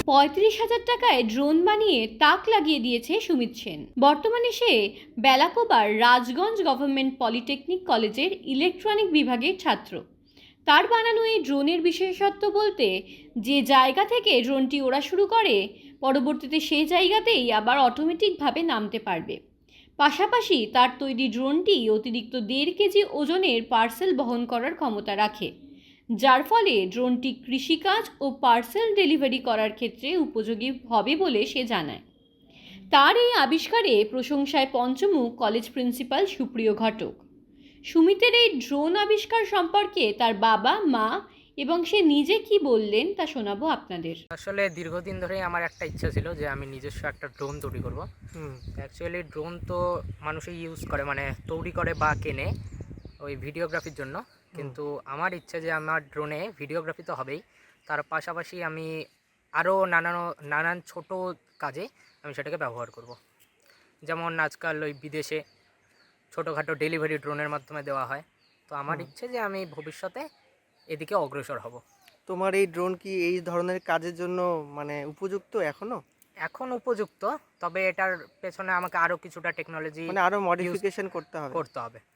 ৩৫,০০০ টাকায় ড্রোন বানিয়ে তাক লাগিয়ে দিয়েছে সুমিত সেন। বর্তমানে সে বেলাকোবার রাজগঞ্জ গভর্নমেন্ট পলিটেকনিক কলেজের ইলেকট্রনিক বিভাগের ছাত্র। তার বানানো এই ড্রোনের বিশেষত্ব বলতে, যে জায়গা থেকে ড্রোনটি ওড়া শুরু করে পরবর্তীতে সেই জায়গাতেই আবার অটোমেটিকভাবে নামতে পারবে। পাশাপাশি তার তৈরি ড্রোনটি অতিরিক্ত ১.৫ কেজি ওজনের পার্সেল বহন করার ক্ষমতা রাখে, যার ফলে ড্রোনটি কৃষিকাজ ও পার্সেল ডেলিভারি করার ক্ষেত্রে উপযোগী হবে বলে সে জানায়। তার এই আবিষ্কারে প্রশংসায় পঞ্চমুখ কলেজ প্রিন্সিপাল সুপ্রিয় ঘটক। সুমিতের এই ড্রোন আবিষ্কার সম্পর্কে তার বাবা, মা এবং সে নিজে কি বললেন তা শোনাবো আপনাদের। আসলে দীর্ঘদিন ধরেই আমার একটা ইচ্ছা ছিল যে আমি নিজস্ব একটা ড্রোন তৈরি করব। অ্যাকচুয়ালি ড্রোন তো মানুষই ইউজ করে, মানে তৈরি করে বা কেনে ওই ভিডিওগ্রাফির জন্য, কিন্তু আমার ইচ্ছা যে আমার ড্রোনে ভিডিওগ্রাফি তো হবেই, তার পাশাপাশি আমি আরও নানান ছোট কাজে আমি সেটাকে ব্যবহার করব। যেমন আজকাল ওই বিদেশে ছোটোখাটো ডেলিভারি ড্রোনের মাধ্যমে দেওয়া হয়। তো আমার ইচ্ছে যে আমি ভবিষ্যতে এদিকে অগ্রসর হব। তোমার এই ড্রোন কি এই ধরনের কাজের জন্য মানে উপযুক্ত এখনো? এখন উপযুক্ত, তবে এটার পেছনে আমাকে আরও কিছুটা টেকনোলজি মানে আরো মডিফিকেশন করতে হবে।